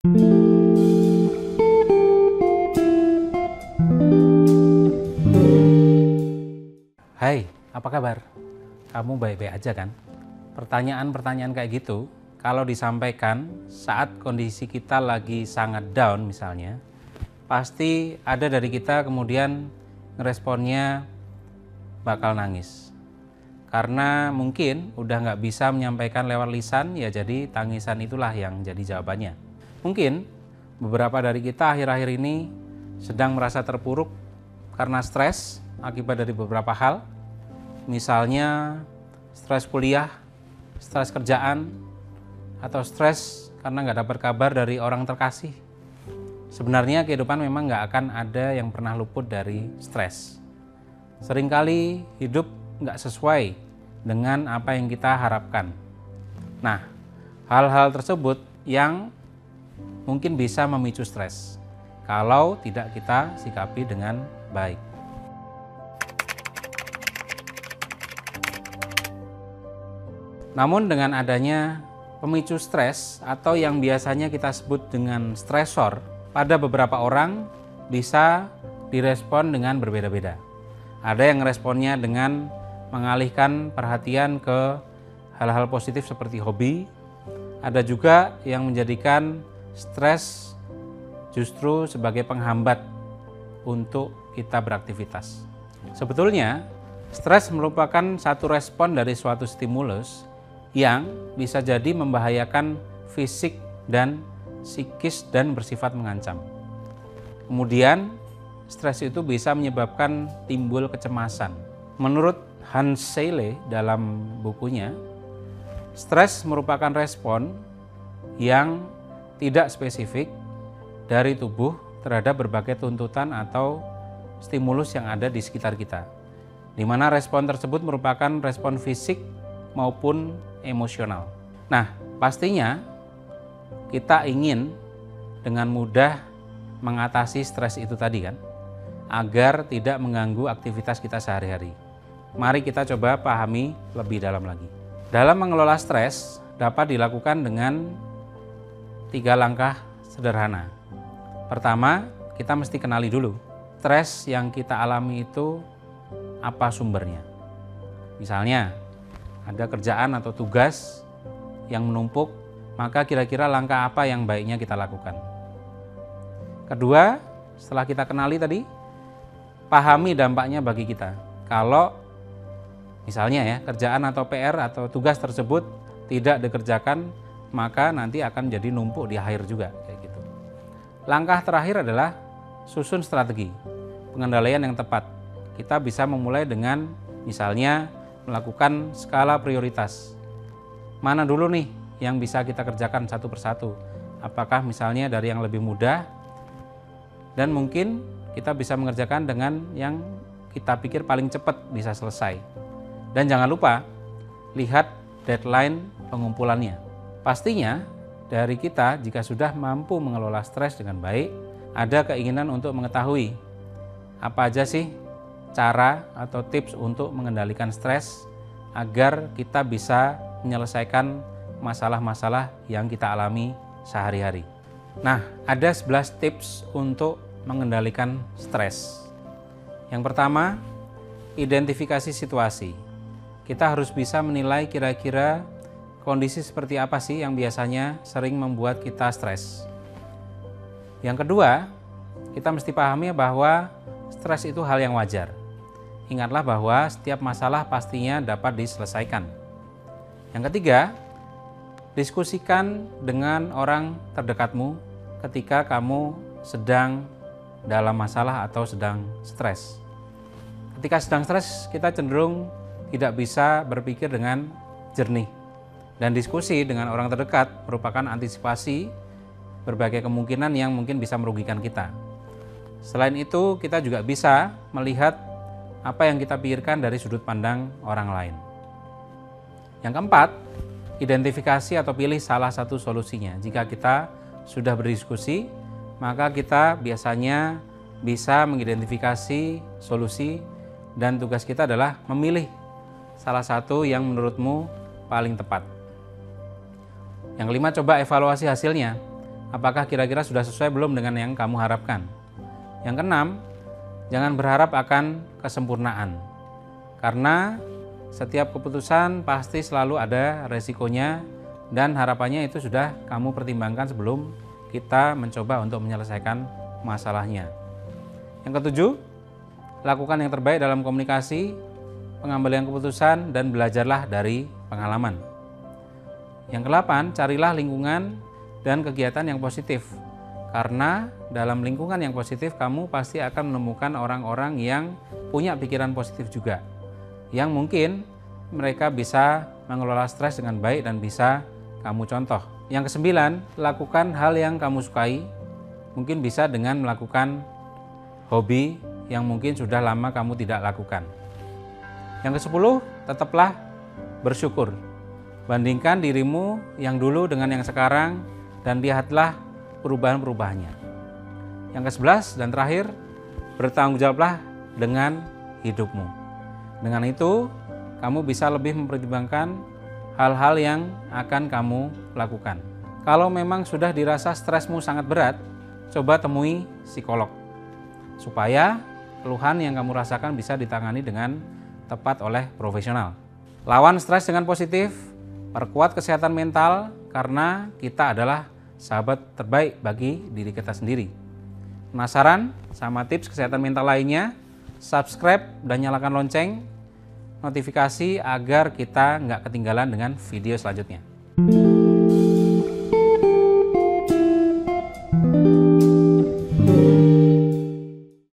Hai, apa kabar? Kamu baik-baik aja kan? Pertanyaan-pertanyaan kayak gitu, kalau disampaikan saat kondisi kita lagi sangat down misalnya, pasti ada dari kita kemudian ngeresponnya bakal nangis. Karena mungkin udah nggak bisa menyampaikan lewat lisan, ya jadi tangisan itulah yang jadi jawabannya. Mungkin beberapa dari kita akhir-akhir ini sedang merasa terpuruk karena stres akibat dari beberapa hal. Misalnya stres kuliah, stres kerjaan, atau stres karena nggak dapat kabar dari orang terkasih. Sebenarnya kehidupan memang nggak akan ada yang pernah luput dari stres. Seringkali hidup nggak sesuai dengan apa yang kita harapkan. Nah, hal-hal tersebut yang mungkin bisa memicu stres kalau tidak kita sikapi dengan baik. Namun dengan adanya pemicu stres atau yang biasanya kita sebut dengan stresor, pada beberapa orang bisa direspon dengan berbeda-beda. Ada yang responnya dengan mengalihkan perhatian ke hal-hal positif seperti hobi. Ada juga yang menjadikan stres justru sebagai penghambat untuk kita beraktivitas. Sebetulnya, stres merupakan satu respon dari suatu stimulus yang bisa jadi membahayakan fisik dan psikis dan bersifat mengancam. Kemudian, stres itu bisa menyebabkan timbul kecemasan. Menurut Hans Selye dalam bukunya, stres merupakan respon yang tidak spesifik dari tubuh terhadap berbagai tuntutan atau stimulus yang ada di sekitar kita, di mana respon tersebut merupakan respon fisik maupun emosional. Nah, pastinya kita ingin dengan mudah mengatasi stres itu tadi kan, agar tidak mengganggu aktivitas kita sehari-hari. Mari kita coba pahami lebih dalam lagi. Dalam mengelola stres dapat dilakukan dengan 3 langkah sederhana. Pertama, kita mesti kenali dulu stres yang kita alami itu apa sumbernya. Misalnya, ada kerjaan atau tugas yang menumpuk, maka kira-kira langkah apa yang baiknya kita lakukan. Kedua, setelah kita kenali tadi, pahami dampaknya bagi kita. Kalau misalnya ya, kerjaan atau PR atau tugas tersebut tidak dikerjakan, maka nanti akan jadi numpuk di akhir juga kayak gitu. Langkah terakhir adalah susun strategi pengendalian yang tepat. Kita bisa memulai dengan misalnya melakukan skala prioritas. Mana dulu nih yang bisa kita kerjakan satu persatu? Apakah misalnya dari yang lebih mudah, dan mungkin kita bisa mengerjakan dengan yang kita pikir paling cepat bisa selesai. Dan jangan lupa, lihat deadline pengumpulannya. Pastinya dari kita jika sudah mampu mengelola stres dengan baik, ada keinginan untuk mengetahui apa aja sih cara atau tips untuk mengendalikan stres agar kita bisa menyelesaikan masalah-masalah yang kita alami sehari-hari. Nah, ada 11 tips untuk mengendalikan stres. Yang pertama, identifikasi situasi. Kita harus bisa menilai kira-kira kondisi seperti apa sih yang biasanya sering membuat kita stres. Yang kedua, kita mesti pahami bahwa stres itu hal yang wajar. Ingatlah bahwa setiap masalah pastinya dapat diselesaikan. Yang ketiga, diskusikan dengan orang terdekatmu ketika kamu sedang dalam masalah atau sedang stres. Ketika sedang stres, kita cenderung tidak bisa berpikir dengan jernih. Dan diskusi dengan orang terdekat merupakan antisipasi berbagai kemungkinan yang mungkin bisa merugikan kita. Selain itu, kita juga bisa melihat apa yang kita pikirkan dari sudut pandang orang lain. Yang keempat, identifikasi atau pilih salah satu solusinya. Jika kita sudah berdiskusi, maka kita biasanya bisa mengidentifikasi solusi dan tugas kita adalah memilih salah satu yang menurutmu paling tepat. Yang kelima, coba evaluasi hasilnya. apakah kira-kira sudah sesuai belum dengan yang kamu harapkan. Yang keenam, jangan berharap akan kesempurnaan, karena setiap keputusan pasti selalu ada resikonya dan harapannya itu sudah kamu pertimbangkan sebelum kita mencoba untuk menyelesaikan masalahnya. Yang ketujuh, lakukan yang terbaik dalam komunikasi, pengambilan keputusan, dan belajarlah dari pengalaman. Yang kedelapan, carilah lingkungan dan kegiatan yang positif. Karena dalam lingkungan yang positif kamu pasti akan menemukan orang-orang yang punya pikiran positif juga, yang mungkin mereka bisa mengelola stres dengan baik dan bisa kamu contoh. Yang kesembilan, lakukan hal yang kamu sukai. Mungkin bisa dengan melakukan hobi yang mungkin sudah lama kamu tidak lakukan. Yang ke-10, tetaplah bersyukur. Bandingkan dirimu yang dulu dengan yang sekarang dan lihatlah perubahan-perubahannya. Yang ke-11 dan terakhir, bertanggung jawablah dengan hidupmu. Dengan itu, kamu bisa lebih mempertimbangkan hal-hal yang akan kamu lakukan. Kalau memang sudah dirasa stresmu sangat berat, coba temui psikolog, supaya keluhan yang kamu rasakan bisa ditangani dengan tepat oleh profesional. Lawan stres dengan positif, perkuat kesehatan mental, karena kita adalah sahabat terbaik bagi diri kita sendiri. Penasaran sama tips kesehatan mental lainnya? Subscribe dan nyalakan lonceng notifikasi agar kita nggak ketinggalan dengan video selanjutnya.